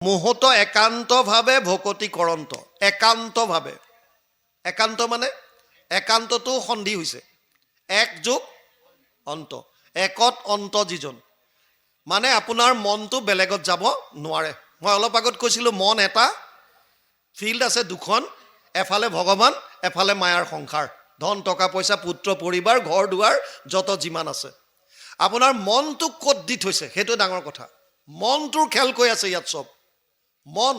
মুহূৰ্ত একান্তভাৱে ভকতি কৰন্ত, একান্তভাৱে। একান্ত মানে একান্তটো সন্ধি হৈছে, এক যোগ অন্ত, একত অন্ত যিজন, মানে আপোনাৰ মনটো বেলেগত যাব নোৱাৰে। মই অলপ আগত কৈছিলোঁ মন এটা, ফিল্ড আছে দুখন, এফালে ভগৱান, এফালে মায়াৰ সংসাৰ, ধন টকা পইচা পুত্ৰ পৰিবাৰ ঘৰ দুৱাৰ যত যিমান আছে। আপোনাৰ মনটোক ক'ত দি থৈছে সেইটো ডাঙৰ কথা। মনটোৰ খেল কৈ আছে ইয়াত চব। মন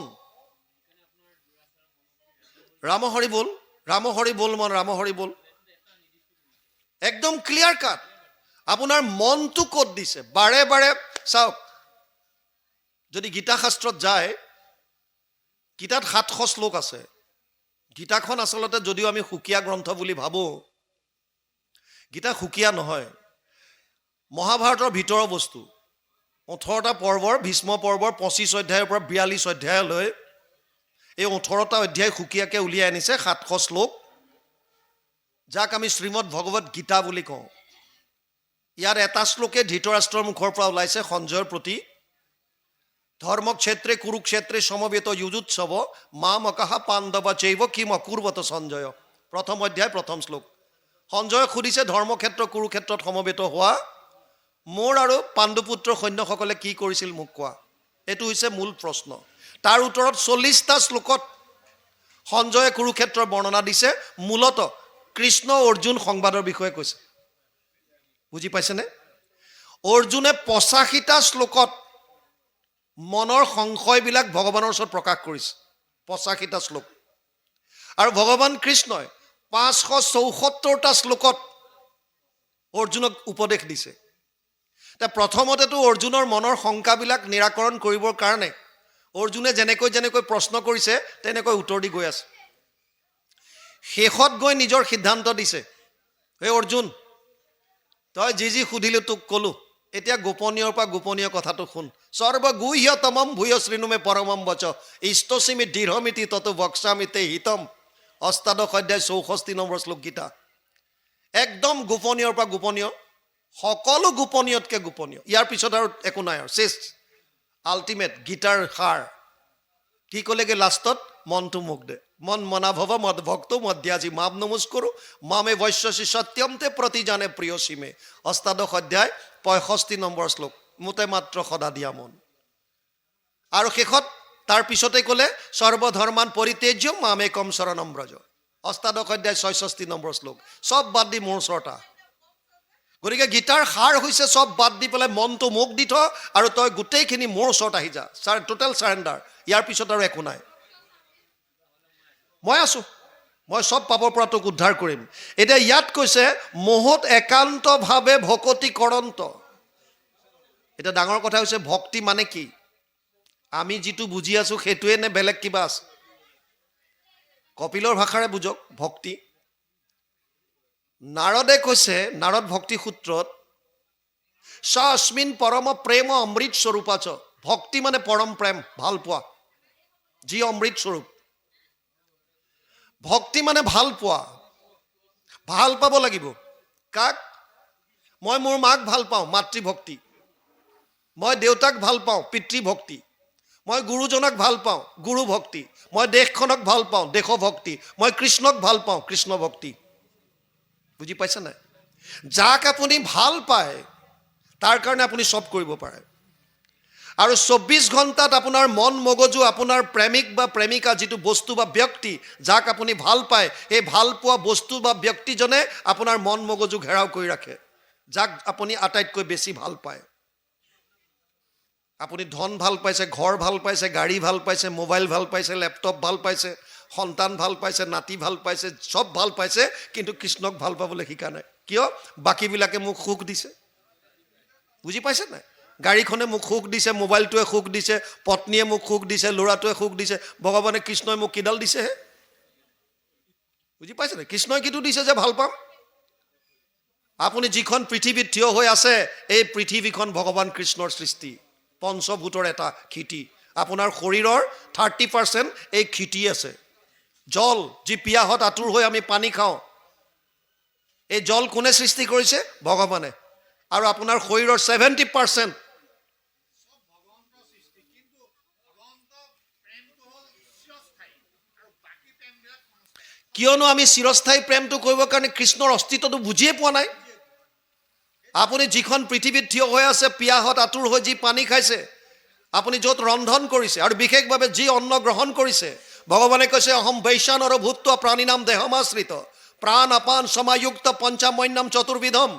ৰাম হৰি বল, ৰাম হৰি বল, মন ৰাম হৰি বল, একদম ক্লিয়াৰ কাট। আপোনাৰ মনটো ক'ত দিছে বাৰে বাৰে চাওক। যদি গীতা শাস্ত্ৰত যায়, গীতাত 700 শ্লোক আছে। গীতাখন আচলতে যদিও আমি সুকীয়া গ্ৰন্থ বুলি ভাবোঁ, গীতা সুকীয়া নহয়, মহাভাৰতৰ ভিতৰৰ বস্তু। 18টা পৰ্বৰ, ভীষ্ম পৰ্বৰ 25 অধ্যায়ৰ পৰা 42 অধ্যায়লৈ এই 18টা অধ্যায় সুকীয়াকৈ উলিয়াই আনিছে 700 শ্লোক, যাক আমি শ্ৰীমদ ভগৱত গীতা বুলি কওঁ। ইয়াৰ এটা শ্লোকে ধৃতৰাষ্ট্ৰৰ মুখৰ পৰা ওলাইছে সঞ্জয়ৰ প্ৰতি। ধৰ্মক্ষেত্ৰে কুৰুক্ষেত্ৰে সমবেত যুজুৎসৱ মামকাহা পাণ্ডৱা চৈব কিম অকুৰ্বত সঞ্জয়। প্ৰথম অধ্যায় প্ৰথম শ্লোক। সঞ্জয়ক সুধিছে ধৰ্মক্ষেত্ৰ কুৰুক্ষেত্ৰত সমবেত হোৱা মোৰ আৰু পাণ্ডুপুত্ৰ সৈন্যসকলে কি কৰিছিল মোক কোৱা। এইটো হৈছে মূল প্ৰশ্ন। তাৰ উত্তৰত 40টা শ্লোকত সঞ্জয়ে কুৰুক্ষেত্ৰৰ বৰ্ণনা দিছে। মূলত কৃষ্ণ অৰ্জুন সংবাদৰ বিষয়ে কৈছে। বুজি পাইছেনে? অৰ্জুনে 85টা শ্লোকত মনৰ সংশয়বিলাক ভগৱানৰ ওচৰত প্ৰকাশ কৰিছে। 85টা শ্লোক। আৰু ভগৱান কৃষ্ণই 574টা শ্লোকত অৰ্জুনক উপদেশ দিছে। প্ৰথমতেতো অৰ্জুনৰ মনৰ শংকাবিলাক নিৰাকৰণ কৰিবৰ কাৰণে অৰ্জুনে যেনেকৈ যেনেকৈ প্ৰশ্ন কৰিছে তেনেকৈ উত্তৰ দি গৈ আছে। শেষত গৈ নিজৰ সিদ্ধান্ত দিছে, হে অৰ্জুন, তই যি যি সুধিলো তোক ক'লো, এতিয়া গোপনীয়ৰ পৰা গোপনীয় কথাটো শুন। সৰ্বগুহ্যতমম ভূয় শৃণুমে পৰমম বচ ইষ্টসীমি দৃঢ়মিতি তত বক্সামিতে হিতম। অষ্টাদশ অধ্যায় 64 নম্বৰ শ্লোক গীতা। একদম গোপনীয়ৰ পৰা গোপনীয়, সকলো গোপনীয়তকৈ গোপনীয়। ইয়াৰ পিছত আৰু একো নাই আৰু, শেষ আল্টিমেট গীতাৰ সাৰ। কি ক'লেগৈ লাষ্টত? মনটো মোক দে, মন মনাভৱ মদ ভক্ত মধ্যাজি মাম নমস্কৰো মামে বৈশ্যসী সত্যমতে প্ৰতি জানে প্ৰিয় সীমে। অষ্টাদশ অধ্যায় 65 নম্বৰ শ্লোক। মোতে মাত্ৰ সদা দিয়া মন। আৰু শেষত তাৰ পিছতে ক'লে সৰ্বধৰ্মান পৰিত্যাজ্য মামেকম শৰণম ব্ৰজ। অষ্টাদশ অধ্যায় 66 নম্বৰ শ্লোক। চব বাদ দি মোৰ ওচৰত আহ। গতিকে গীতাৰ সাৰ হৈছে চব বাদ দি পেলাই মনটো মোক দি থ আৰু তই গোটেইখিনি মোৰ ওচৰত আহি যা। Total surrender. ইয়াৰ পিছত আৰু একো নাই। মই আছোঁ, মই চব পাবৰ পৰা তোক উদ্ধাৰ কৰিম। এতিয়া ইয়াত কৈছে মোহত একান্তভাৱে ভকতি কৰন্ত। এতিয়া ডাঙৰ কথা হৈছে ভক্তি মানে কি? আমি যিটো বুজি আছোঁ সেইটোৱে নে বেলেগ কিবা আছে? কপিলৰ ভাষাৰে বুজক ভক্তি। নাৰদে কৈছে, নাৰদ ভক্তি সূত্ৰত, স অস্মিন পৰম প্ৰেম অমৃত স্বৰূপাচ। ভক্তি মানে পৰম প্ৰেম, ভাল পোৱা, যি অমৃত স্বৰূপ। ভক্তি মানে ভাল পোৱা। ভাল পাব লাগিব। কাক? মই মোৰ মাক ভাল পাওঁ, মাতৃভক্তি। মই দেউতাক ভাল পাওঁ, পিতৃভক্তি। মই গুৰুজনক ভাল পাওঁ, গুৰু ভক্তি। মই দেশখনক ভাল পাওঁ, দেশভক্তি। মই কৃষ্ণক ভাল পাওঁ, কৃষ্ণ ভক্তি। বুজি পাইছে নাই? যাক আপুনি ভাল পায় তাৰ কাৰণে আপুনি চব কৰিব পাৰে। আৰু 24 ঘণ্টাত আপোনাৰ মন মগজু, আপোনাৰ প্ৰেমিক বা প্ৰেমিকা, যিটো বস্তু বা ব্যক্তি যাক আপুনি ভাল পায়, সেই ভাল পোৱা বস্তু বা ব্যক্তিজনে আপোনাৰ মন মগজু ঘেৰাও কৰি ৰাখে, যাক আপুনি আটাইতকৈ বেছি ভাল পায়। আপুনি ধন ভাল পাইছে, ঘৰ ভাল পাইছে, গাড়ী ভাল পাইছে, মোবাইল ভাল পাইছে, লেপটপ ভাল পাইছে, সন্তান ভাল পাইছে, নাতি ভাল পাইছে, চব ভাল পাইছে, কিন্তু কৃষ্ণক ভাল পাবলৈ শিকা নাই। কিয়? বাকীবিলাকে মোক সুখ দিছে। বুজি পাইছে নাই? গাড়ীখনে মোক সুখ দিছে, মোবাইলটোৱে সুখ দিছে, পত্নীয়ে মোক সুখ দিছে, ল'ৰাটোৱে সুখ দিছে। ভগৱানে কৃষ্ণই মোক কিডাল দিছেহে? বুজি পাইছে নাই? কৃষ্ণই কিটো দিছে যে ভাল পাম? আপুনি যিখন পৃথিৱীত থিয় হৈ আছে, এই পৃথিৱীখন ভগৱান কৃষ্ণৰ সৃষ্টি, পঞ্চভূতৰ এটা ক্ষিতি। আপোনাৰ শৰীৰৰ 30% এই ক্ষিতি আছে। জল, যি পিয়াহত আঁতুৰ হৈ আমি পানী খাওঁ, এই জল কোনে সৃষ্টি কৰিছে? ভগৱানে। আৰু আপোনাৰ শৰীৰৰ 70% কিয়নো আমি চিৰস্থায়ী প্ৰেমটো কৰিবৰ কাৰণে কৃষ্ণৰ অস্তিত্বটো বুজিয়ে পোৱা নাই। আপুনি যিখন পৃথিৱীত থিয় হৈ আছে, পিয়াহত আতুৰ হৈ যি পানী খাইছে, আপুনি য'ত ৰন্ধন কৰিছে আৰু বিশেষভাৱে যি অন্ন গ্ৰহণ কৰিছে, ভগৱানে কৈছে অহম বৈশ্যানৰ ভূত্ব প্ৰাণীনাম দেহমাশ্ৰিত প্ৰাণ আপান সমাযুক্ত পঞ্চামন্যম চতুৰ্বিধম,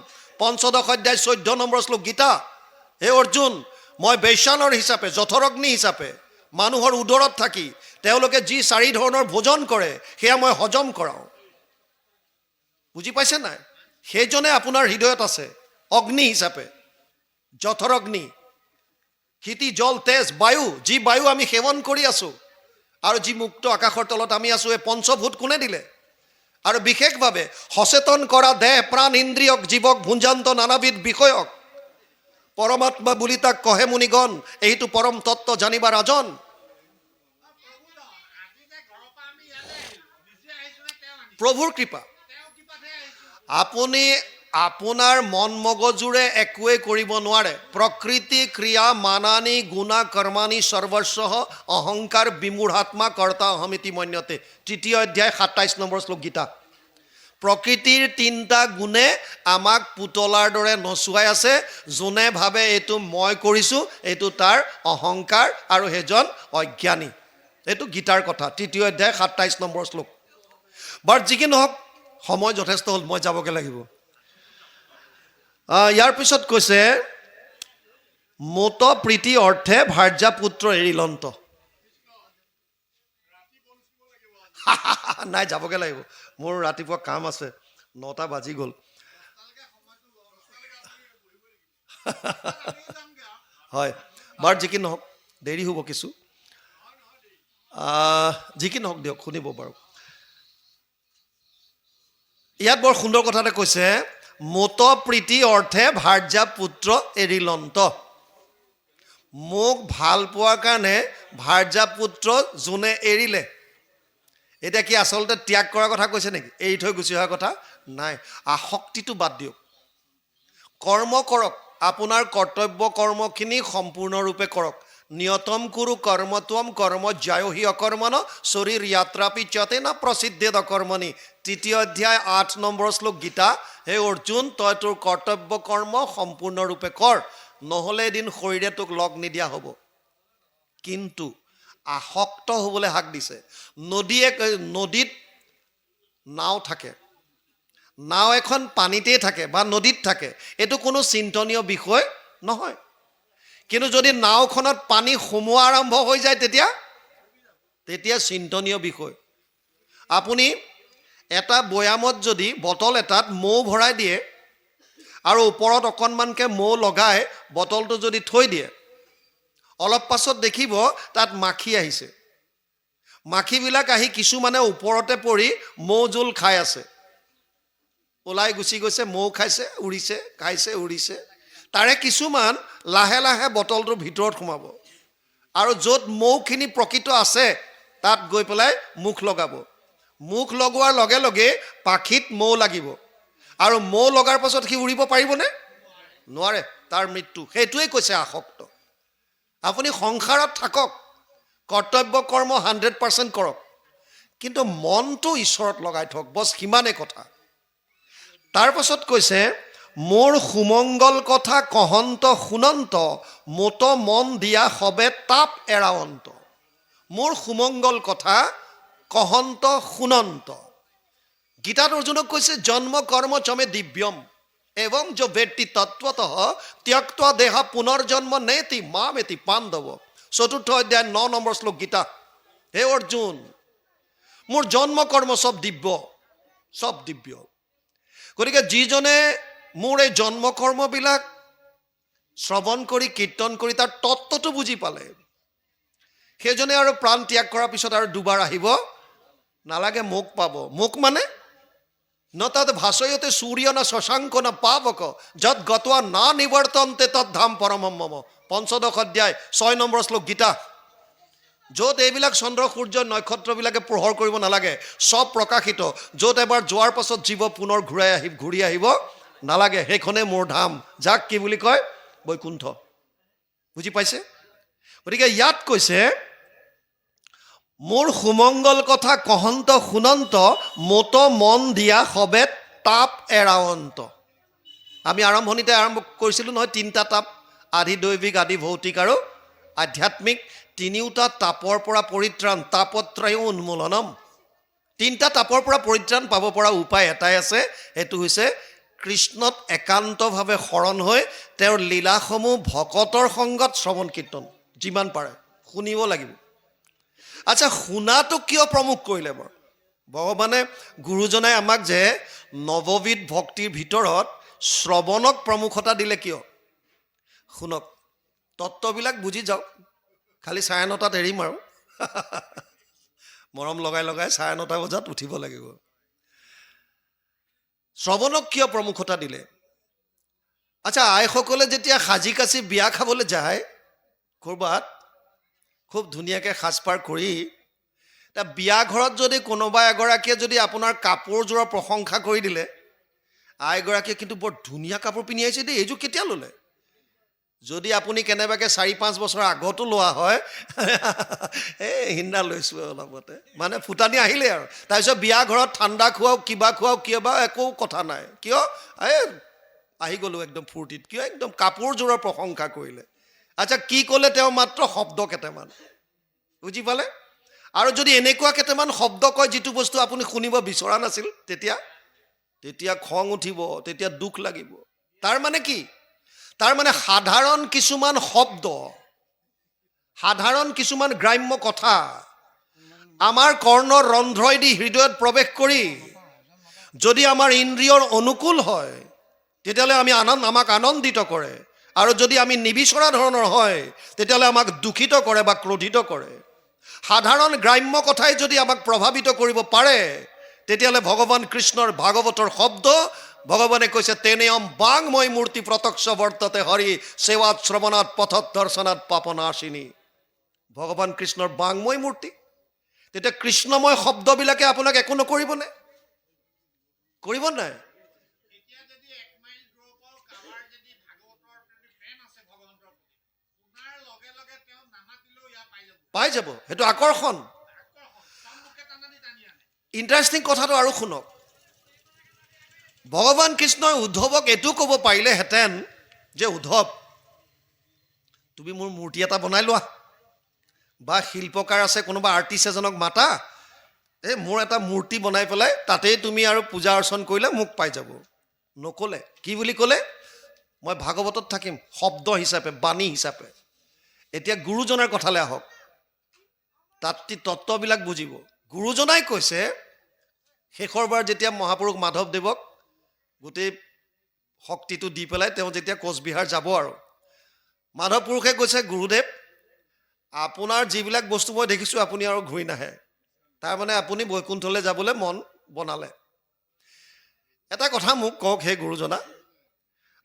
পঞ্চদশ অধ্যায় 14 নম্বৰ শ্লোক গীতা। হে অৰ্জুন, মই বৈশ্যানৰ হিচাপে, যঠৰগ্নি হিচাপে মানুহৰ উদৰত থাকি তেওঁলোকে যি 4 ধৰণৰ ভোজন কৰে সেয়া মই হজম কৰাওঁ। বুজি পাইছে নাই? সেইজনে আপোনাৰ হৃদয়ত আছে অগ্নি হিচাপে, যঠৰগ্নি, ক্ষিতি জল তেজ বায়ু, যি বায়ু আমি সেৱন কৰি আছোঁ আৰু যি মুক্ত আকাশৰ তলত আমি আছোঁ, এই পঞ্চভূত কোনে দিলে? আৰু বিশেষভাৱে সচেতন কৰা দেহ প্ৰাণ ইন্দ্ৰিয়ক জীৱক ভুঞ্জান্ত নানাবিধ বিষয়ক পৰমাত্মা বুলি তাক কহে মুনিগণ, এইটো পৰম তত্ত্ব জানিবা ৰাজন। প্ৰভুৰ কৃপা। আপুনি আপোনাৰ মন মগজুৰে একোৱে কৰিব নোৱাৰে। প্ৰকৃতি ক্ৰিয়া মানানি গুণা কৰ্মানি সৰ্বস্ব অহংকাৰ বিমূঢ়াত্মা কৰ্তা অহমিতি মন্যতে, 3 অধ্যায় 27 নম্বৰ শ্লোক গীতা। প্ৰকৃতিৰ 3টা গুণে আমাক পুতলাৰ দৰে নচুৱাই আছে। যোনে ভাবে এইটো মই কৰিছোঁ, এইটো তাৰ অহংকাৰ আৰু সেইজন অজ্ঞানী। এইটো গীতাৰ কথা, 3 অধ্যায় 27 নম্বৰ শ্লোক। বাট যি কি নহওক, সময় যথেষ্ট হ'ল, মই যাবগৈ লাগিব। ইয়াৰ পিছত কৈছে মত প্ৰীতি অৰ্থে ভাৰ্যা পুত্ৰ এৰিলন্ত। নাই, যাবগৈ লাগিব, মোৰ ৰাতিপুৱা কাম আছে, 9টা বাজি গ'ল। হয়, বাৰু যি কি নহওক, দেৰি হ'ব কিছু, যি কি নহওক দিয়ক, শুনিব বাৰু। ইয়াত বৰ সুন্দৰ কথা এটা কৈছে, মত প্ৰীতি অৰ্থে ভাৰ্যা পুত্ৰ এৰিলন্ত। মোক ভাল পোৱাৰ কাৰণে ভাৰ্যা পুত্ৰ যোনে এৰিলে। এতিয়া কি আচলতে ত্যাগ কৰাৰ কথা কৈছে নেকি? এৰি থৈ গুচি অহাৰ কথা নাই। আসক্তিটো বাদ দিয়ক, কৰ্ম কৰক, আপোনাৰ কৰ্তব্য কৰ্মখিনি সম্পূৰ্ণৰূপে কৰক। নিয়তম কুৰু কৰ্মত্বম কৰ্ম জ্যায়হি অকৰ্মণ শৰীৰ যাত্ৰাপি চতে না প্ৰসিদ্ধেদ অকৰ্মণি, 3 অধ্যায় 8 নম্বৰ শ্লোক গীতা। হে অৰ্জুন, তই তোৰ কৰ্তব্য কৰ্ম সম্পূৰ্ণৰূপে কৰ, নহ'লে এদিন শৰীৰে তোক লগ নিদিয়া হ'ব। কিন্তু আসক্ত হ'বলৈ হাক দিছে। নদীত নাও থাকে, নাও এখন পানীতেই থাকে বা নদীত থাকে, এইটো কোনো চিন্তনীয় বিষয় নহয়। কিন্তু যদি নাওখনত পানী সোমোৱা আৰম্ভ হৈ যায়, তেতিয়া চিন্তনীয় বিষয়। আপুনি এটা বৈয়ামত যদি বটল এটাত মৌ ভৰাই দিয়ে আৰু ওপৰত অকণমানকৈ মৌ লগাই বটলটো যদি থৈ দিয়ে, অলপ পাছত দেখিব তাত মাখি আহিছে। মাখিবিলাক আহি কিছুমানে ওপৰতে পৰি মৌ জোল খাই আছে, ওলাই গুচি গৈছে, মৌ খাইছে, উৰিছে, খাইছে, উৰিছে। তাৰে কিছুমান লাহে লাহে বটলটোৰ ভিতৰত সোমাব আৰু য'ত মৌখিনি প্ৰকৃত আছে তাত গৈ পেলাই মুখ লগাব। মুখ লগোৱাৰ লগে লগে পাখিত মৌ লাগিব আৰু মৌ লগাৰ পাছত সি উৰিব পাৰিবনে? নোৱাৰে, তাৰ মৃত্যু। সেইটোৱেই কৈছে আসক্ত। আপুনি সংসাৰত থাকক, কৰ্তব্য কৰ্ম 100% কৰক, কিন্তু মনটো ঈশ্বৰত লগাই থওক, বছ সিমানেই কথা। তাৰ পাছত কৈছে মোৰ সুমংগল কথা কহন্ত শুনন্ত, মোত মন দিয়া সবে তাপ এৰাৱন্ত। মোৰ সুমংগল কথা কহন্ত শুনন্ত। গীতাত অৰ্জুনক কৈছে জন্ম কৰ্ম চমে দিব্যম এবং য ব্যক্তি তত্ত্বতঃ ত্যক্তা দেহা পুনৰ্জন্ম নেতি মামেতি পাণ্ডৱ, 4 অধ্যায় 9 নম্বৰ শ্লোক গীতা। হে অৰ্জুন, মোৰ জন্ম কৰ্ম চব দিব্য, চব দিব্য। গতিকে যিজনে মোৰ এই জন্ম কৰ্মবিলাক শ্ৰৱণ কৰি কীৰ্তন কৰি তাৰ তত্ত্বটো বুজি পালে, সেইজনে আৰু প্ৰাণ ত্যাগ কৰাৰ পিছত আৰু দুবাৰ আহিব নালাগে, মোক পাব। মোক মানে ন তাত ভাষয়তে সূৰ্য না শশাংক না পাৱক, যত গতোৱা না নিবৰ্তন্তে তৎ ধাম পৰমম মম, 15 অধ্যায় 6 নম্বৰ শ্লোক গীতা। য'ত এইবিলাক চন্দ্ৰ সূৰ্য নক্ষত্ৰবিলাকে পোহৰ কৰিব নালাগে, চব প্ৰকাশিত, য'ত এবাৰ যোৱাৰ পাছত জীৱ পুনৰ ঘূৰি আহিব নালাগে, সেইখনেই মোৰ ধাম, যাক কি বুলি কয়? বৈকুণ্ঠ। বুজি পাইছে? গতিকে ইয়াত কৈছে মোৰ সুমংগল কথা কহন্ত শুনন্ত মত মন দিয়া সবে তাপ এৰাৱন্ত। আমি আৰম্ভণিতে আৰম্ভ কৰিছিলোঁ নহয়, 3টা তাপ, আধি দৈবিক, আধি ভৌতিক আৰু আধ্যাত্মিক। তিনিওটা তাপৰ পৰা পৰিত্ৰাণ, তাপত্ৰয় উন্মূলনম। 3টা তাপৰ পৰা পৰিত্ৰাণ পাব পৰা উপায় এটাই আছে, সেইটো হৈছে কৃষ্ণত একান্তভাৱে শৰণ হৈ তেওঁৰ লীলাসমূহ ভকতৰ সংগত শ্ৰৱণ কীৰ্তন যিমান পাৰে শুনিব লাগিব। আচ্ছা, শুনাটো কিয় প্ৰমুখ কৰিলে বাৰু? ভগৱানে গুৰুজনাই আমাক যে নৱবিধ ভক্তিৰ ভিতৰত শ্ৰৱণক প্ৰমুখতা দিলে কিয়? শুনক, তত্ত্ববিলাক বুজি যাওক, খালি 9:30 এৰিম আৰু মৰম লগাই লগাই 9:30 বজাত উঠিব লাগিব। শ্ৰৱণক কিয় প্ৰমুখতা দিলে? আচ্ছা, আইসকলে যেতিয়া সাজি কাচি বিয়া খাবলৈ যায় ক'ৰবাত, খুব ধুনীয়াকৈ সাজপাৰ কৰি, এতিয়া বিয়া ঘৰত যদি কোনোবা এগৰাকীয়ে যদি আপোনাৰ কাপোৰযোৰৰ প্ৰশংসা কৰি দিলে, আইগৰাকীয়ে কিন্তু বৰ ধুনীয়া কাপোৰ পিন্ধি আহিছে দেই, এইযোৰ কেতিয়া ল'লে? যদি আপুনি কেনেবাকৈ 4-5 বছৰ আগতো লোৱা হয়, এই সিদিনা লৈছোঁ অলপতে, মানে ফুটানি আহিলে আৰু। তাৰপিছত বিয়া ঘৰত ঠাণ্ডা খুৱাওক, কিবা খুৱাওক, কিবা একো কথা নাই। কিয়? এই আহি গ'লোঁ একদম ফূৰ্তিত। কিয়? একদম কাপোৰযোৰৰ প্ৰশংসা কৰিলে। আচ্ছা, কি ক'লে তেওঁ? মাত্ৰ শব্দ কেইটামান, বুজি পালে? আৰু যদি এনেকুৱা কেইটামান শব্দ কয় যিটো বস্তু আপুনি শুনিব বিচৰা নাছিল, তেতিয়া খং উঠিব, তেতিয়া দুখ লাগিব। তাৰ মানে কি? তাৰ মানে সাধাৰণ কিছুমান শব্দ, সাধাৰণ কিছুমান গ্ৰাম্য কথা আমাৰ কৰ্ণৰ ৰন্ধ্ৰই দি হৃদয়ত প্ৰৱেশ কৰি যদি আমাৰ ইন্দ্ৰিয়ৰ অনুকূল হয়, তেতিয়াহ'লে আমাক আনন্দিত কৰে। আৰু যদি আমি নিবিচৰা ধৰণৰ হয়, তেতিয়াহ'লে আমাক দূষিত কৰে বা ক্ৰোধিত কৰে। সাধাৰণ গ্ৰাম্য কথাই যদি আমাক প্ৰভাৱিত কৰিব পাৰে, তেতিয়াহ'লে ভগৱান কৃষ্ণৰ ভাগৱতৰ শব্দ, ভগৱানে কৈছে তেনেয়ম বাংময় মূৰ্তি প্ৰত্যক্ষ বৰ্ততে হৰি সেৱাত শ্ৰৱণাত পথত দৰ্শনাত পাপনাশিনী। ভগৱান কৃষ্ণৰ বাংময় মূৰ্তি, তেতিয়া কৃষ্ণময় শব্দবিলাকে আপোনাক একো নকৰিবনে? কৰিব নাই? পাই যাব, সেইটো আকৰ্ষণ। ইণ্টাৰেষ্টিং কথাটো আৰু শুনক, ভগৱান কৃষ্ণই উদ্ধৱক এইটো ক'ব পাৰিলেহেঁতেন যে উদ্ধৱ, তুমি মোৰ মূৰ্তি এটা বনাই লোৱা, বা শিল্পকাৰ আছে কোনোবা আৰ্টিষ্ট এজনক মাতা, এই মোৰ এটা মূৰ্তি বনাই পেলাই তাতেই তুমি আৰু পূজা অৰ্চন কৰিলে মোক পাই যাব। নক'লে। কি বুলি ক'লে? মই ভাগৱতত থাকিম শব্দ হিচাপে, বাণী হিচাপে। এতিয়া গুৰুজনাৰ কথালৈ আহক, তাত তত্ত্ববিলাক বুজিব। গুৰুজনাই কৈছে, শেষৰবাৰ যেতিয়া মহাপুৰুষ মাধৱদেৱক গোটেই শক্তিটো দি পেলাই তেওঁ যেতিয়া কোচবিহাৰ যাব আৰু, মাধৱ পুৰুষে কৈছে, গুৰুদেৱ, আপোনাৰ যিবিলাক বস্তু মই দেখিছোঁ আপুনি আৰু ঘূৰি নাহে, তাৰমানে আপুনি বৈকুণ্ঠলৈ যাবলৈ মন বনালে। এটা কথা মোক কওক হে গুৰুজনা,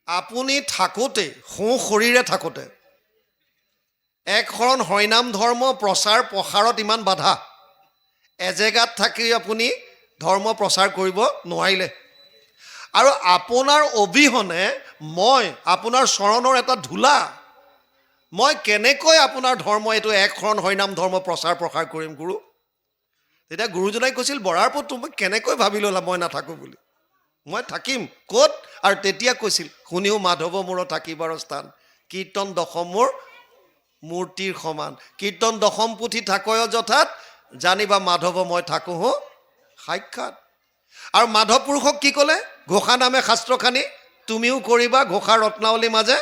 আপুনি থাকোঁতে, শৰীৰে থাকোঁতে এক শৰণ হৰিনাম ধৰ্ম প্ৰচাৰ প্ৰসাৰত ইমান বাধা, এজেগাত থাকি আপুনি ধৰ্ম প্ৰচাৰ কৰিব নোৱাৰিলে। আৰু আপোনাৰ অবিহনে মই আপোনাৰ চৰণৰ এটা ধূলা, মই কেনেকৈ আপোনাৰ ধৰ্ম এইটো এক শৰণ হৰিনাম ধৰ্ম প্ৰচাৰ প্ৰসাৰ কৰিম গুৰু? তেতিয়া গুৰুজনাই কৈছিল, বৰাৰ পুত্ৰ, মই কেনেকৈ ভাবি ল'লা মই নাথাকোঁ বুলি? মই থাকিম ক'ত? আৰু তেতিয়া কৈছিল, শুনিও মাধৱ মোৰ থাকিবাৰ স্থান, কীৰ্তন দশম মোৰ মূৰ্তিৰ সমান, কীৰ্তন দশম পুথি থাকয় যথাত, জানিবা মাধৱ মই থাকোঁ সাক্ষাৎ। আৰু মাধৱ পুৰুষক কি ক'লে? ঘোষা নামে শাস্ত্ৰখানি তুমিও কৰিবা ঘোষা ৰত্নাৱলীৰ মাজে।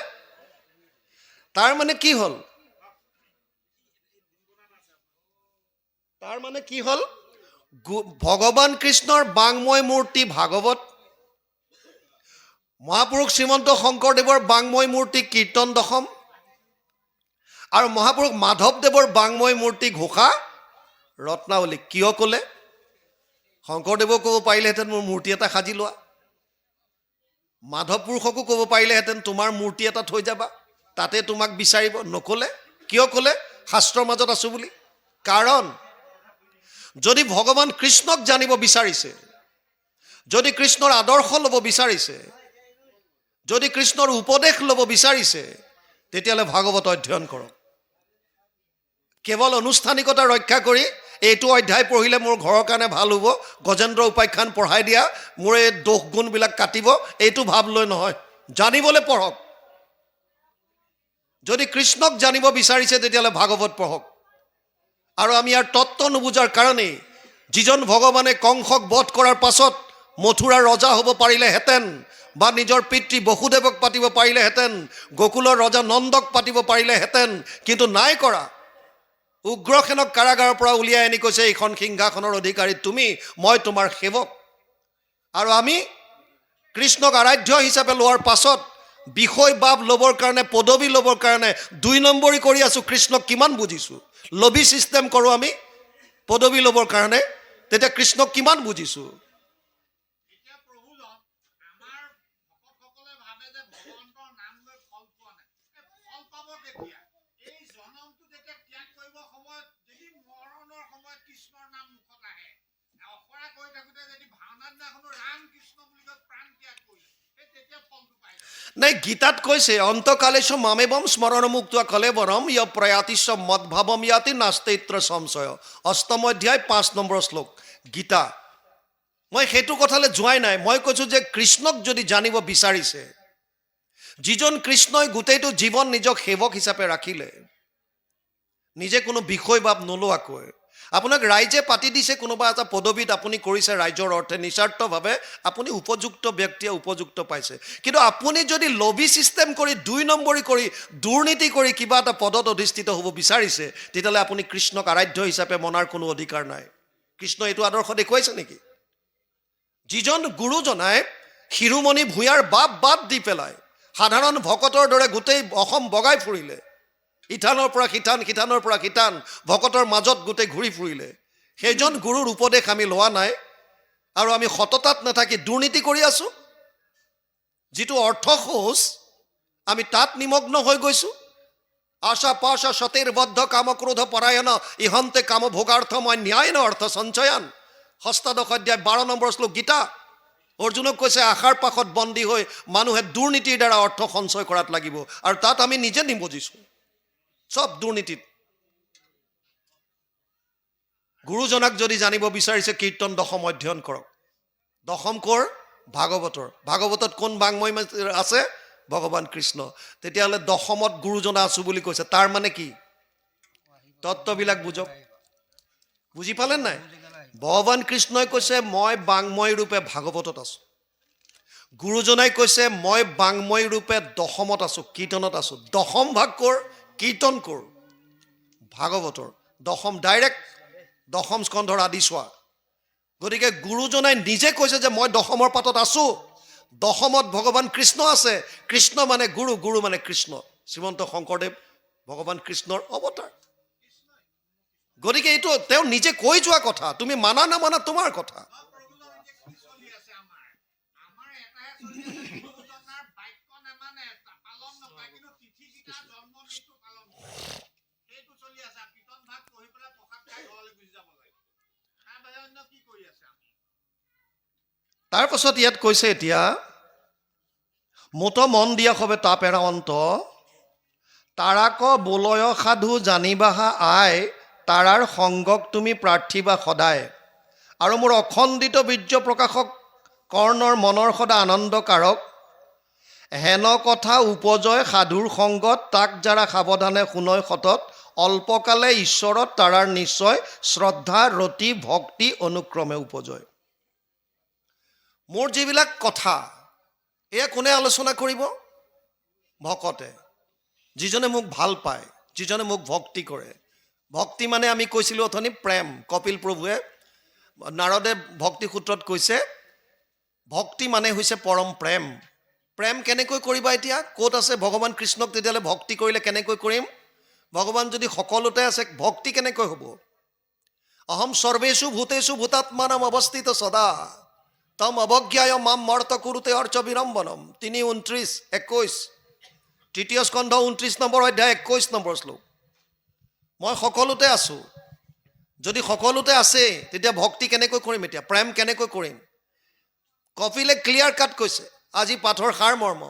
তাৰ মানে কি হ'ল? তাৰ মানে কি হ'ল? ভগৱান কৃষ্ণৰ বাংময় মূৰ্তি ভাগৱত, মহাপুৰুষ শ্ৰীমন্ত শংকৰদেৱৰ বাংময় মূৰ্তি কীৰ্তন দশম, আৰু মহাপুৰুষ মাধৱদেৱৰ বাংময় মূৰ্তি ঘোষা ৰত্নাৱলী। কিয় ক'লে? শংকৰদেৱক ক'ব পাৰিলেহেঁতেন মোৰ মূৰ্তি এটা সাজি লোৱা, মাধৱ পুৰুষকো ক'ব পাৰিলেহেঁতেন তোমাৰ মূৰ্তি এটা থৈ যাবা, তাতে তোমাক বিচাৰিব। নক'লে। কিয় ক'লে? শাস্ত্ৰৰ মাজত আছোঁ বুলি। কাৰণ যদি ভগৱান কৃষ্ণক জানিব বিচাৰিছে, যদি কৃষ্ণৰ আদৰ্শ ল'ব বিচাৰিছে, যদি কৃষ্ণৰ উপদেশ ল'ব বিচাৰিছে, তেতিয়াহ'লে ভাগৱত অধ্যয়ন কৰক। কেৱল আনুষ্ঠানিকতা ৰক্ষা কৰি এইটো অধ্যায় পঢ়িলে মোৰ ঘৰৰ কাৰণে ভাল হ'ব, গজেন্দ্ৰ উপাখ্যান পঢ়াই দিয়া, মোৰ এই দোষ গুণবিলাক কাটিব, এইটো ভাৱ লৈ নহয়, জানিবলৈ পঢ়ক। যদি কৃষ্ণক জানিব বিচাৰিছে তেতিয়াহ'লে ভাগৱত পঢ়ক। আৰু আমি ইয়াৰ তত্ত্ব নুবুজাৰ কাৰণেই যিজন ভগৱানে কংসক বধ কৰাৰ পাছত মথুৰাৰ ৰজা হ'ব পাৰিলেহেঁতেন, বা নিজৰ পিতৃ বসুদেৱক পাতিব পাৰিলেহেঁতেন, গোকুলৰ ৰজা নন্দক পাতিব পাৰিলেহেঁতেন, কিন্তু নাই কৰা। উগ্ৰসেনক কাৰাগাৰৰ পৰা উলিয়াই আনি কৈছে, এইখন সিংহাসনৰ অধিকাৰী তুমি, মই তোমাৰ সেৱক। আৰু আমি কৃষ্ণক আৰাধ্য হিচাপে লোৱাৰ পাছত বিষয় বাব ল'বৰ কাৰণে, পদবী ল'বৰ কাৰণে 2 নম্বৰী কৰি আছোঁ। কৃষ্ণক কিমান বুজিছোঁ? লবি ছিষ্টেম কৰোঁ আমি পদবী ল'বৰ কাৰণে, তেতিয়া কৃষ্ণক কিমান বুজিছোঁ? নাই, গীতাত কৈছে অন্তকালেশ মামেবম স্মৰণ মুক্ত কলেবৰম ইয় প্ৰয়াতিস্ব মদভাৱম ইয়াতি নাস্তিত্ৰ সংশয়। 8ম অধ্যায় 5 নম্বৰ শ্লোক গীতা। মই সেইটো কথালৈ যোৱাই নাই। মই কৈছোঁ যে কৃষ্ণক যদি জানিব বিচাৰিছে, যিজন কৃষ্ণই গোটেইটো জীৱন নিজক সেৱক হিচাপে ৰাখিলে, নিজে কোনো বিষয় ভাৱ নোলোৱাকৈ, আপোনাক ৰাইজে পাতি দিছে কোনোবা এটা পদবীত, আপুনি কৰিছে ৰাইজৰ অৰ্থে নিস্বাৰ্থভাৱে, আপুনি উপযুক্ত ব্যক্তিয়ে উপযুক্ত পাইছে। কিন্তু আপুনি যদি লবি ছিষ্টেম কৰি 2 নম্বৰী কৰি দুৰ্নীতি কৰি কিবা এটা পদত অধিষ্ঠিত হ'ব বিচাৰিছে, তেতিয়াহ'লে আপুনি কৃষ্ণক আৰাধ্য হিচাপে মনাৰ কোনো অধিকাৰ নাই। কৃষ্ণ এইটো আদৰ্শ দেখুৱাইছে নেকি? যিজন গুৰুজনাই শিৰোমণি ভূঞাৰ বাদ দি পেলাই সাধাৰণ ভকতৰ দৰে গোটেই অসম বগাই ফুৰিলে, ইথানৰ পৰা সিথান, সিথানৰ পৰা সিথান, ভকতৰ মাজত গোটেই ঘূৰি ফুৰিলে, সেইজন গুৰুৰ উপদেশ আমি লোৱা নাই, আৰু আমি সততাত নাথাকি দুৰ্নীতি কৰি আছোঁ। যিটো অৰ্থখোজ, আমি তাত নিমগ্ন হৈ গৈছোঁ। আশা পাশা সতেৰ বদ্ধ কাম ক্ৰোধ পৰায়ণ ইহন্তে কাম ভোগাৰ্থময় ন্যায়ন অৰ্থ সঞ্চয়ান। 8ম অধ্যায় 12 নম্বৰ শ্লোক গীতা। অৰ্জুনক কৈছে আশাৰ পাশত বন্দী হৈ মানুহে দুৰ্নীতিৰ দ্বাৰা অৰ্থ সঞ্চয় কৰাত লাগিব, আৰু তাত আমি নিজে নিমজিছোঁ চব দুৰ্নীতিত। গুৰুজনাক যদি জানিব বিচাৰিছে, কীৰ্তন 10ম অধ্যয়ন কৰক। 10ম কৰ? ভাগৱতৰ। ভাগৱতত কোন বাংময় আছে? ভগৱান কৃষ্ণ। তেতিয়াহ'লে 10মত গুৰুজনা আছোঁ বুলি কৈছে, তাৰ মানে কি? তত্ত্ববিলাক বুজক। বুজি পালে নাই? ভগৱান কৃষ্ণই কৈছে মই বাংময় ৰূপে ভাগৱতত আছোঁ। গুৰুজনাই কৈছে মই বাংময় ৰূপে 10মত আছোঁ, কীৰ্তনত আছোঁ। 10ম ভাগ কৰ? কীৰ্তন কৰ ভাগৱতৰ। 10ম ডাইৰেক্ট 10ম স্কন্ধৰ আদি চোৱা। গতিকে গুৰুজনাই নিজে কৈছে যে মই 10মৰ পাতত আছোঁ। 10মত ভগৱান কৃষ্ণ আছে। কৃষ্ণ মানে গুৰু, গুৰু মানে কৃষ্ণ। শ্ৰীমন্ত শংকৰদেৱ ভগৱান কৃষ্ণৰ অৱতাৰ। গতিকে এইটো তেওঁ নিজে কৈ যোৱা কথা, তুমি মানা নামানা তোমাৰ কথা। তাৰপাছত ইয়াত কৈছে, এতিয়া মোত মন দিয়া হবে তাপেৰা অন্ত, তাৰাক বোলয় সাধু জানিবাহা আই, তাৰাৰ সংগক তুমি প্ৰাৰ্থিবা সদায়। আৰু মোৰ অখণ্ডিত বীৰ্য প্ৰকাশক কৰ্ণৰ মনৰ সদা আনন্দকাৰক, হেন কথা উপজয় সাধুৰ সংগত, তাক যাৰা সাৱধানে শুনয় সতত, অল্পকালে ঈশ্বৰত তাৰাৰ নিশ্চয়, শ্ৰদ্ধা ৰতি ভক্তি অনুক্ৰমে উপজয়। মোৰ যিবিলাক কথা, এয়া কোনে আলোচনা কৰিব? ভকতে, যিজনে মোক ভাল পায়, যিজনে মোক ভক্তি কৰে। ভক্তি মানে আমি কৈছিলোঁ অথনি প্ৰেম। কপিল প্ৰভুৱে নাৰদে ভক্তি সূত্ৰত কৈছে ভক্তি মানে হৈছে পৰম প্ৰেম। প্ৰেম কেনেকৈ কৰিবা? এতিয়া ক'ত আছে ভগৱান কৃষ্ণক? তেতিয়াহ'লে ভক্তি কৰিলে কেনেকৈ কৰিম? ভগৱান যদি সকলোতে আছে, ভক্তি কেনেকৈ হ'ব? অহম সৰ্বেষু ভূতেষু ভূতাত্মানাম অৱস্থিত সদা, তম অৱজ্ঞায় মাম মৰ্ত কুৰুতে অৰ্চ বিৰম্বনম। 3:29-21 তৃতীয় স্কন্ধ 29 নম্বৰ অধ্যায় 21 নম্বৰ শ্লোক। মই সকলোতে আছোঁ। যদি সকলোতে আছে, তেতিয়া ভক্তি কেনেকৈ কৰিম? এতিয়া প্ৰেম কেনেকৈ কৰিম? কপিলে ক্লিয়াৰ কাট কৈছে। আজি পাঠৰ সাৰ মৰ্ম,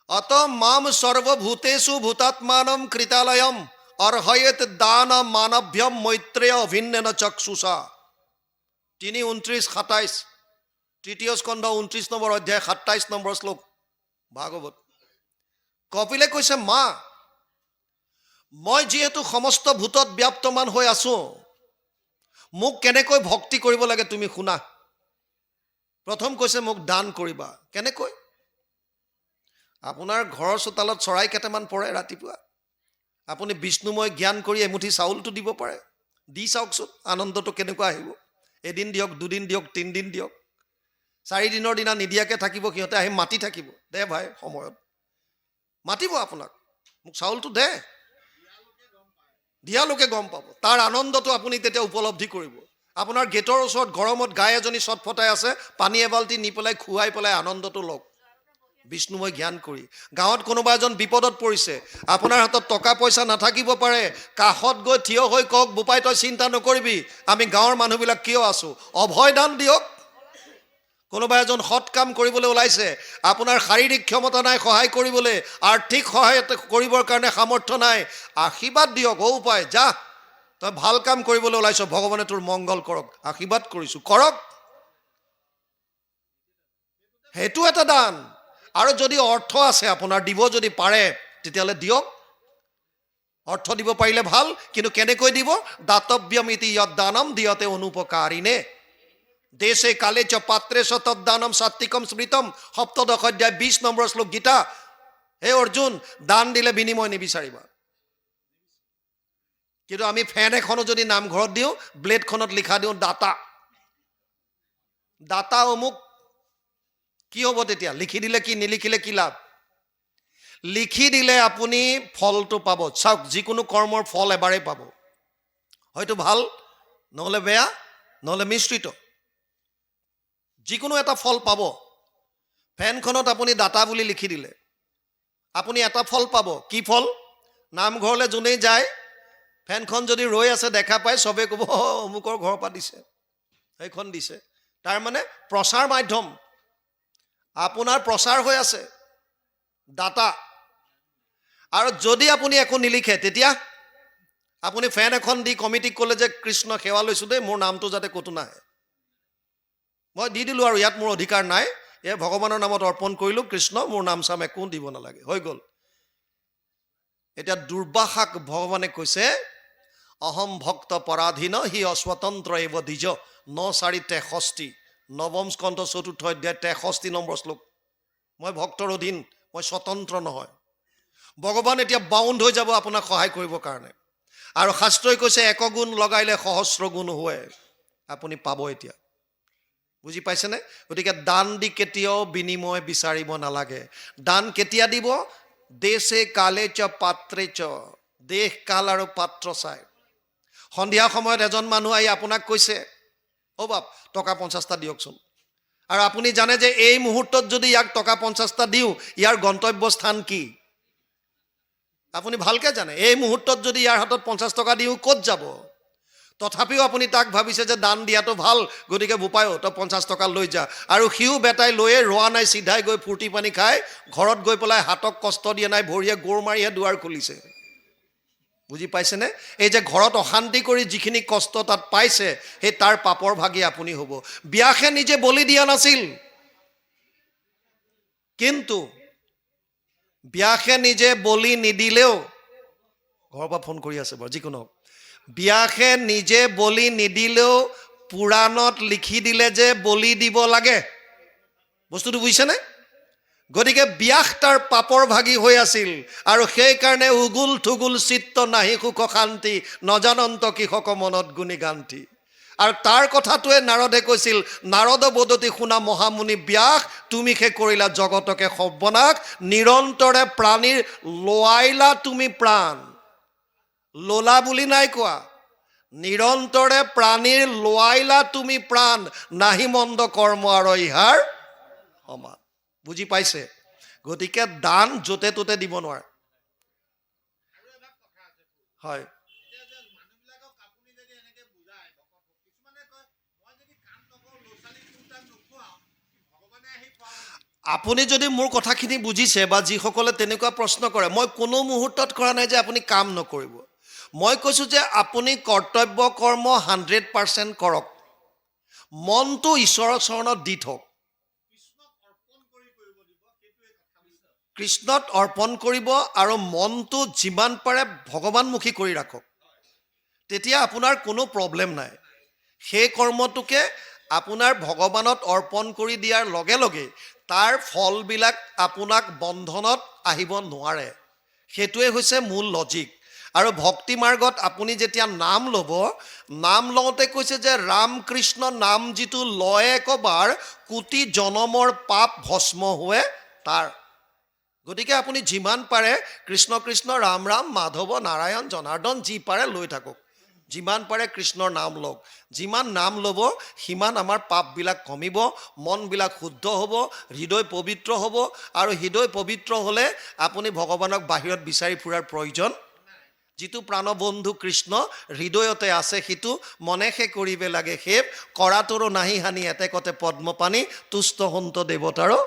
অত মাম সৰ্বভূতেষু ভূতাত্মানম কৃতালয়ম অৰ্হয়েত দান মানভ্যম মৈত্ৰেয় অভিন্নেন চক্ষুষা। 3:29-27 তৃতীয় স্কন্ধ 29 নম্বৰ অধ্যায় 27 নম্বৰ শ্লোক ভাগৱত। কপিলে কৈছে, মা মই যিহেতু সমস্ত ভূতত ব্যাপ্তমান হৈ আছো, মোক কেনেকৈ ভক্তি কৰিব লাগে তুমি শুনা। প্ৰথম কৈছে মোক দান কৰিবা। কেনেকৈ? আপোনাৰ ঘৰৰ চোতালত চৰাই কেইটামান পৰে ৰাতিপুৱা, আপুনি বিষ্ণুময় জ্ঞান কৰি এমুঠি চাউলটো দিব পাৰে। দি চাওকচোন আনন্দটো কেনেকুৱা আহিব। এদিন দিয়ক, দুদিন দিয়ক, 3 দিন দিয়ক। 4 দিনৰ দিনা নিদিয়াকৈ থাকিব, সিহঁতে আহি মাতি থাকিব, দে ভাই সময়ত মাতিব আপোনাক, মোক চাউলটো দে। দিয়ালোকে গম পাব, তাৰ আনন্দটো আপুনি তেতিয়া উপলব্ধি কৰিব। আপোনাৰ গেটৰ ওচৰত গৰমত গাই এজনী চটফটাই আছে, পানী এবাল্টি নি পেলাই খুৱাই পেলাই আনন্দটো লওক বিষ্ণুময় জ্ঞান কৰি। গাঁৱত কোনোবা এজন বিপদত পৰিছে, আপোনাৰ হাতত টকা পইচা নাথাকিব পাৰে, কাষত গৈ থিয় হৈ কওক, বোপাই তই চিন্তা নকৰিবি, আমি গাঁৱৰ মানুহবিলাক কিয় আছো, অভয় দান দিয়ক। কোনোবা এজন সৎ কাম কৰিবলৈ ওলাইছে, আপোনাৰ শাৰীৰিক ক্ষমতা নাই সহায় কৰিবলৈ, আৰ্থিক সহায় কৰিবৰ কাৰণে সামৰ্থ্য নাই, আশীৰ্বাদ দিয়ক। অ উপায়, যা তই ভাল কাম কৰিবলৈ ওলাইছ, ভগৱানে তোৰ মংগল কৰক, আশীৰ্বাদ কৰিছো, কৰক। সেইটো এটা দান। আৰু যদি অৰ্থ আছে আপোনাৰ, দিব যদি পাৰে, তেতিয়াহ'লে দিয়ক। অৰ্থ দিব পাৰিলে ভাল, কিন্তু কেনেকৈ দিব? দাতব্যম ইতি যদ দানম দিয়তে অনুপকাৰিণে দেশে কালে চ পাত্ৰে চ তদ্দানম সাত্বিকম স্মৃতম। সপ্তদশ অধ্যায় 20 নম্বৰ শ্লোক গীতা। হে অৰ্জুন, দান দিলে বিনিময় নিবিচাৰিবা। কিন্তু আমি ফেন এখনো যদি নামঘৰত দিওঁ, ব্লেডখনত লিখা দিওঁ দাতা, দাতা অমুক, কি হ'ব তেতিয়া? লিখি দিলে কি, নিলিখিলে কি লাভ? লিখি দিলে আপুনি ফলটো পাব। চাওক, যিকোনো কৰ্মৰ ফল এবাৰেই পাব, হয়তো ভাল, নহ'লে বেয়া, নহ'লে মিশ্ৰিত, যিকোনো এটা ফল পাব। ফেনখনত আপুনি দাতা বুলি লিখি দিলে আপুনি এটা ফল পাব। কি ফল? নামঘৰলৈ যোনেই যায়, ফেনখন যদি ৰৈ আছে দেখা পায়, চবে ক'ব অমুকৰ ঘৰৰ পৰা দিছে, সেইখন দিছে। তাৰমানে প্ৰচাৰ মাধ্যম, আপোনাৰ প্ৰচাৰ হৈ আছে, দাতা। আৰু যদি আপুনি একো নিলিখে, তেতিয়া আপুনি ফেন এখন দি কমিটিক ক'লে যে কৃষ্ণ সেৱা লৈছোঁ দেই, মোৰ নামটো যাতে ক'তো নাহে, মই দি দিলোঁ আৰু ইয়াত মোৰ অধিকাৰ নাই, এই ভগৱানৰ নামত অৰ্পণ কৰিলোঁ, কৃষ্ণ মোৰ নাম চাম একো দিব নালাগে, হৈ গ'ল। এতিয়া দুৰ্বাসাক ভগৱানে কৈছে, অহম ভক্ত পৰাধীন হি অস্বতন্ত্ৰ এব দ্বিজ 9:4-63 নৱম স্কন্ধ 4ৰ্থ অধ্যায় 63 নম্বৰ শ্লোক। মই ভক্তৰ অধীন, মই স্বতন্ত্ৰ নহয়। ভগৱান এতিয়া বাউণ্ড হৈ যাব আপোনাক সহায় কৰিবৰ কাৰণে। আৰু শাস্ত্ৰই কৈছে, একগুণ লগাইলে সহস্ৰ গুণ হয়। আপুনি পাব এতিয়া, বুজি পাইছেনে? গতিকে দান দি কেতিয়াও বিনিময় বিচাৰিব নালাগে। দান কেতিয়া দিব? দেশে কালে চ পাত্ৰে চ, দেশ কাল আৰু পাত্ৰ চাই। সন্ধিয়া সময়ত এজন মানুহ আহি আপোনাক কৈছে, অ' বাপ টকা 50টা দিয়কচোন। আৰু আপুনি জানে যে এই মুহূৰ্তত যদি ইয়াক টকা 50টা দিওঁ, ইয়াৰ গন্তব্য স্থান কি? আপুনি ভালকে জানে, এই মুহূৰ্তত যদি ইয়াৰ হাতত 50 টকা দিওঁ ক'ত যাব? তথাপিও আপুনি তাক ভাবিছে যে দান দিয়াটো ভাল, গতিকে বোপায়ো তই 50 টকা লৈ যা। আৰু সিও বেটাই লৈয়ে ৰোৱা নাই, চিধাই গৈ ফূৰ্তি পানী খাই ঘৰত গৈ পেলাই হাতক কষ্ট দিয়া নাই, ভৰিয়ে গোৰ মাৰিহে দুৱাৰ খুলিছে। বুজি পাইছেনে? এই যে ঘৰত অশান্তি কৰি যিখিনি কষ্ট তাত পাইছে, সেই তাৰ পাপৰ ভাগি আপুনি হ'ব। ব্যাসে নিজে বলি দিয়া নাছিল, কিন্তু ব্যাসে নিজে বলি নিদিলেও, ঘৰৰ পৰা ফোন কৰি আছে বাৰু, যিকোনো ব্যাসে নিজে বলি নিদিলেও পুৰাণত লিখি দিলে যে বলি দিব লাগে। বস্তুটো বুজিছেনে? গতিকে ব্যাস তাৰ পাপৰ ভাগি হৈ আছিল, আৰু সেইকাৰণে উগুল থুগুল চিত্ত নাহি সুখ শান্তি, নজানন্ত কৃষক মনত গুণী গান্তি। আৰু তাৰ কথাটোৱে নাৰদে কৈছিল, নাৰদ বদতি শুনা মহামুনি ব্যাস, তুমি সে কৰিলা জগতকে সৰ্বনাশ, নিৰন্তৰে প্ৰাণীৰ লোৱাইলা তুমি প্ৰাণ। লোলা বুলি নাই কোৱা, নিৰন্তৰে প্ৰাণীৰ লোৱাইলা তুমি প্ৰাণ, নাহি মন্দ কৰ্ম আৰু ইহাৰ সমান। বুজি পাইছে? গতিকে দান য'তে ত'তে দিব নোৱাৰে। হয়, আপুনি যদি মোৰ কথাখিনি বুজিছে, বা যিসকলে তেনেকুৱা প্ৰশ্ন কৰে, মই কোনো মুহূৰ্তত কৰা নাই যে আপুনি কাম নকৰিব। মই কৈছোঁ যে আপুনি কৰ্তব্য কৰ্ম 100% কৰক, মনটো ঈশ্বৰৰ চৰণত দি থওক, কৃষ্ণত অৰ্পণ কৰিব আৰু মনটো যিমান পাৰে ভগৱানমুখী কৰি ৰাখক, তেতিয়া আপোনাৰ কোনো প্ৰব্লেম নাই। সেই কৰ্মটোকে আপোনাৰ ভগৱানত অৰ্পণ কৰি দিয়াৰ লগে লগে তাৰ ফলবিলাক আপোনাক বন্ধনত আহিব নোৱাৰে। সেইটোৱে হৈছে মূল লজিক। আৰু ভক্তি মাৰ্গত আপুনি যেতিয়া নাম ল'ব, নাম লওঁতে কৈছে যে ৰাম কৃষ্ণ নাম যিটো লয় একবাৰ, কোটি জনমৰ পাপ ভস্ম হোৱে তাৰ। গতিকে আপুনি যিমান পাৰে কৃষ্ণ কৃষ্ণ ৰাম ৰাম মাধৱ নাৰায়ণ জনাৰ্দন যি পাৰে লৈ থাকক, যিমান পাৰে কৃষ্ণৰ নাম লওক। যিমান নাম ল'ব সিমান আমাৰ পাপবিলাক কমিব, মনবিলাক শুদ্ধ হ'ব, হৃদয় পবিত্ৰ হ'ব। আৰু হৃদয় পবিত্ৰ হ'লে আপুনি ভগৱানক বাহিৰত বিচাৰি ফুৰাৰ প্ৰয়োজন। যিটো প্ৰাণবন্ধু কৃষ্ণ হৃদয়তে আছে, সিটো মনেহে কৰিবে লাগে সেৱ, কৰাটোৰো নাহি হানি এতেকতে পদ্মপানী, তুষ্ট সন্ত দেৱতাৰো।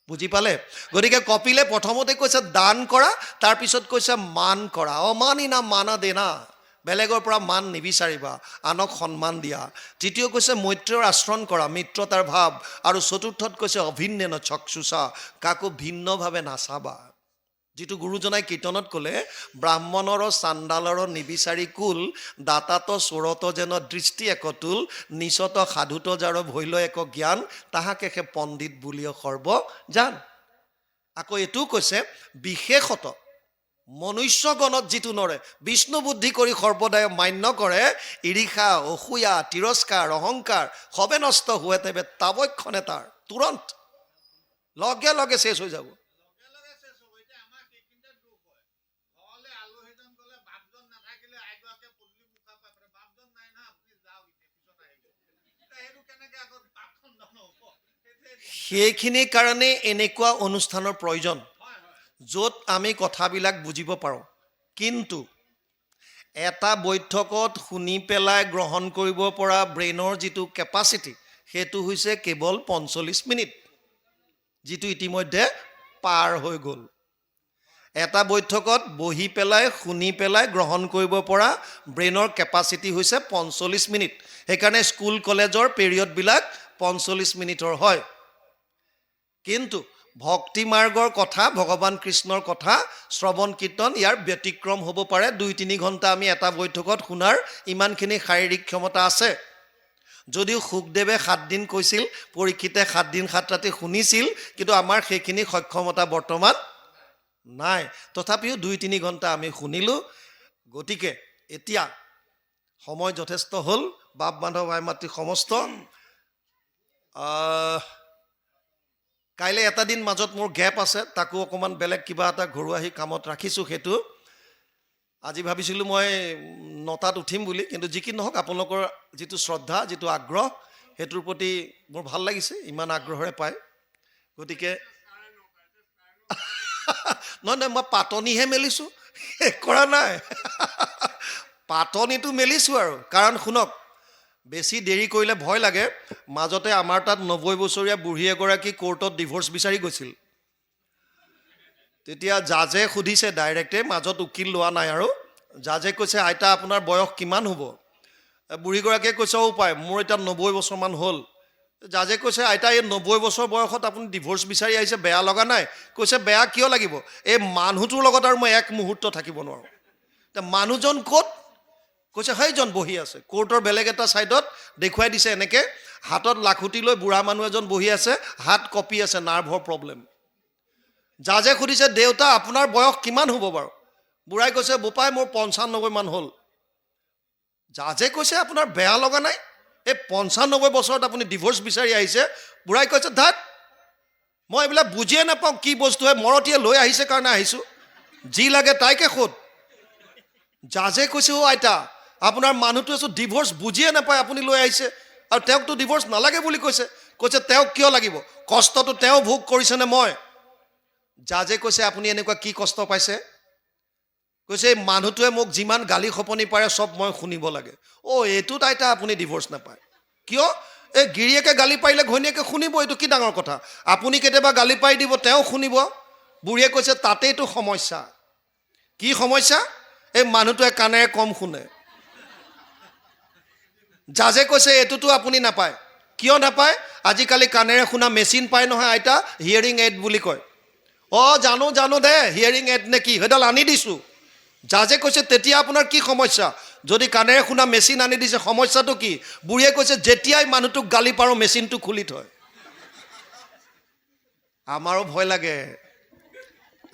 বুজি পালে? গতিকে কপিলে প্ৰথমতে কৈছে দান কৰা, তাৰপিছত কৈছে মান কৰা। অমানি না মানা দেনা, বেলেগৰ পৰা মান নিবিচাৰিবা, আনক সন্মান দিয়া। তৃতীয় কৈছে মৈত্ৰৰ আশ্ৰণ কৰা, মিত্ৰতাৰ ভাৱ। আৰু চতুৰ্থত কৈছে অভিন্নেন চক্ষুষা, কাকো ভিন্নভাৱে নাচাবা। যিটো গুৰুজনাই কীৰ্তনত ক'লে, ব্ৰাহ্মণৰ চাণ্ডালৰ নিবিচাৰি কুল, দাতাত চোৰত যেন দৃষ্টি একতুল, নিচত সাধুত যাৰ ভৈল এক জ্ঞান, তাহাকে সে পণ্ডিত বুলিও সৰ্ব জান। আকৌ এইটোও কৈছে বিশেষত মনুষ্যগণত যিটো নৰে, বিষ্ণু বুদ্ধি কৰি সৰ্বদায় মান্য কৰে, ঈৰ্ষা অসূয়া তিৰস্কাৰ অহংকাৰ সবে নষ্ট হোৱে তেবে তাবক্ষণে তাৰ তুৰন্ত লগে লগে শেষ হৈ যাব। সেইখিনিৰ কাৰণে এনেকুৱা অনুষ্ঠানৰ প্ৰয়োজন, য'ত আমি কথাবিলাক বুজিব পাৰোঁ। কিন্তু এটা বৈঠকত শুনি পেলাই গ্ৰহণ কৰিব পৰা ব্ৰেইনৰ যিটো কেপাচিটি, সেইটো হৈছে কেৱল 45 মিনিট, যিটো ইতিমধ্যে পাৰ হৈ গ'ল। এটা বৈঠকত বহি পেলাই শুনি পেলাই গ্ৰহণ কৰিব পৰা ব্ৰেইনৰ কেপাচিটি হৈছে 45 মিনিট। সেইকাৰণে স্কুল কলেজৰ পিৰিয়ডবিলাক 45 মিনিটৰ হয়। কিন্তু ভক্তি মাৰ্গৰ কথা, ভগৱান কৃষ্ণৰ কথা, শ্ৰৱণ কীৰ্তন ইয়াৰ ব্যতিক্ৰম হ'ব পাৰে। 2-3 ঘণ্টা আমি এটা বৈঠকত শুনাৰ ইমানখিনি শাৰীৰিক ক্ষমতা আছে। যদিও সুখদেৱে 7 দিন কৈছিল, পৰীক্ষিতে 7 দিন 7 ৰাতি শুনিছিল, কিন্তু আমাৰ সেইখিনি সক্ষমতা বৰ্তমান নাই। তথাপিও 2-3 ঘণ্টা আমি শুনিলোঁ। গতিকে এতিয়া সময় যথেষ্ট হ'ল। বাপ বান্ধৱ ভাই মাতৃ সমস্ত, কাইলৈ এটা দিন মাজত মোৰ গেপ আছে, তাকো অকণমান বেলেগ কিবা এটা ঘৰুৱা কামত ৰাখিছোঁ। সেইটো আজি ভাবিছিলোঁ মই 9টাত উঠিম বুলি, কিন্তু যি কি নহওক আপোনালোকৰ যিটো শ্ৰদ্ধা, যিটো আগ্ৰহ, সেইটোৰ প্ৰতি মোৰ ভাল লাগিছে, ইমান আগ্ৰহেৰে পায়। গতিকে নহয় মই পাতনিহে মেলিছোঁ, শেষ কৰা নাই। পাতনিটো মেলিছোঁ আৰু। কাৰণ শুনক, বেছি দেৰি কৰিলে ভয় লাগে। মাজতে আমাৰ তাত 90 বছৰীয়া বুঢ়ী এগৰাকী কোৰ্টত ডিভৰ্চ বিচাৰি গৈছিল। তেতিয়া জাজে সুধিছে ডাইৰেক্টে, মাজত উকিল লোৱা নাই। আৰু জাজে কৈছে আইতা আপোনাৰ বয়স কিমান হ'ব? বুঢ়ীগৰাকীয়ে কৈছে উপায় মোৰ এতিয়া 90 বছৰমান হ'ল। জাজে কৈছে আইতা এই 90 বছৰ বয়সত আপুনি ডিভৰ্চ বিচাৰি আহিছে, বেয়া লগা নাই? কৈছে বেয়া কিয় লাগিব, এই মানুহটোৰ লগত আৰু মই এক মুহূৰ্ত থাকিব নোৱাৰোঁ। মানুহজন ক'ত? কৈছে সেইজন বহি আছে। কোৰ্টৰ বেলেগ এটা ছাইডত দেখুৱাই দিছে, এনেকৈ হাতত লাখুটি লৈ বুঢ়া মানুহ এজন বহি আছে, হাত কঁপি আছে, নাৰ্ভৰ প্ৰব্লেম। জাজে সুধিছে দেউতা আপোনাৰ বয়স কিমান হ'ব বাৰু? বুঢ়াই কৈছে বোপাই মোৰ 95 মান হ'ল। জাজে কৈছে আপোনাৰ বেয়া লগা নাই, এই 95 বছৰত আপুনি ডিভৰ্চ বিচাৰি আহিছে? বুঢ়াই কৈছে ধাত, মই এইবিলাক বুজিয়ে নাপাওঁ কি বস্তু হয়, মৰতীয়ে লৈ আহিছে কাৰণে আহিছোঁ, যি লাগে তাইকে সোধ। জাজে কৈছে আইতা আপোনাৰ মানুহটোৱে চোন ডিভৰ্চ বুজিয়ে নাপায়, আপুনি লৈ আহিছে, আৰু তেওঁকতো ডিভৰ্চ নালাগে বুলি কৈছে। কৈছে তেওঁক কিয় লাগিব, কষ্টটো তেওঁ ভোগ কৰিছেনে মই? জাজে কৈছে আপুনি এনেকুৱা কি কষ্ট পাইছে? কৈছে এই মানুহটোৱে মোক যিমান গালি খপনি পাৰে চব মই শুনিব লাগে। এইটোত আইতা আপুনি ডিভৰ্চ নাপায় কিয়? এই গিৰিয়েকে গালি পাৰিলে ঘৈণীয়েকে শুনিব, এইটো কি ডাঙৰ কথা? আপুনি কেতিয়াবা গালি পাৰি দিব, তেওঁ শুনিব। বুঢ়ীয়ে কৈছে তাতেইতো সমস্যা। কি সমস্যা? এই মানুহটোৱে কাণেৰে কম শুনে। জাজে কৈছে এইটোতো আপুনি নাপায়। কিয় নাপায়? আজিকালি কাণেৰে শুনা মেচিন পায় নহয় আইতা, হিয়াৰিং এইড বুলি কয়। অঁ জানো দে, হিয়াৰিং এইড নে কি, সেইডাল আনি দিছোঁ। জাজে কৈছে তেতিয়া আপোনাৰ কি সমস্যা? যদি কাণেৰে শুনা মেচিন আনি দিছে, সমস্যাটো কি? বুঢ়ীয়ে কৈছে যেতিয়াই মানুহটোক গালি পাৰোঁ মেচিনটো খুলি থয়। আমাৰো ভয় লাগে।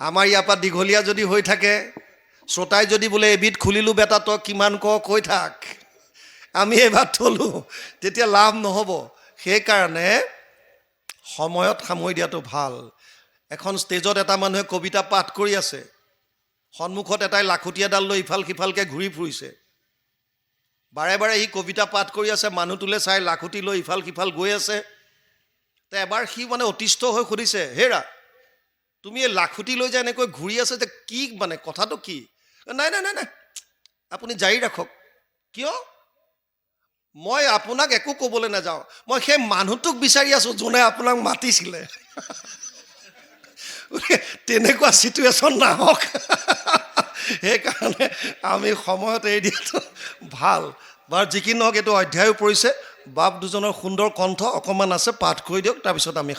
আমাৰ ইয়াৰ পৰা দীঘলীয়া যদি হৈ থাকে, শ্ৰোতাই যদি বোলে এবিধ খুলিলোঁ বেটা তই কিমান কৈ থাক, আমি এবাৰ থলোঁ, তেতিয়া লাভ নহ'ব। সেইকাৰণে সময়ত সামৰি দিয়াটো ভাল। এখন ষ্টেজত এটা মানুহে কবিতা পাঠ কৰি আছে, সন্মুখত এটাই লাখুটি এডাল লৈ ইফাল সিফালকৈ ঘূৰি ফুৰিছে। বাৰে বাৰে সি কবিতা পাঠ কৰি আছে, মানুহটোলৈ চাই লাখুটি লৈ ইফাল সিফাল গৈ আছে। তো এবাৰ সি মানে অতিষ্ঠ হৈ সুধিছে, হেৰা তুমি এই লাখুটি লৈ যে এনেকৈ ঘূৰি আছে যে কি মানে কথাটো কি? নাই আপুনি জাৰি ৰাখক। কিয়? মই আপোনাক একো ক'বলৈ নাযাওঁ, মই সেই মানুহটোক বিচাৰি আছোঁ যোনে আপোনাক মাতিছিলে। তেনেকুৱা চিটুৱেশ্যন নাহক। সেইকাৰণে আমি সময়ত এৰি দিয়াটো ভাল। বাৰু যি কি নহওক, এইটো অধ্যায়ো পৰিছে। বাপ দুজনৰ সুন্দৰ কণ্ঠ অকণমান আছে, পাঠ কৰি দিয়ক, তাৰপিছত আমি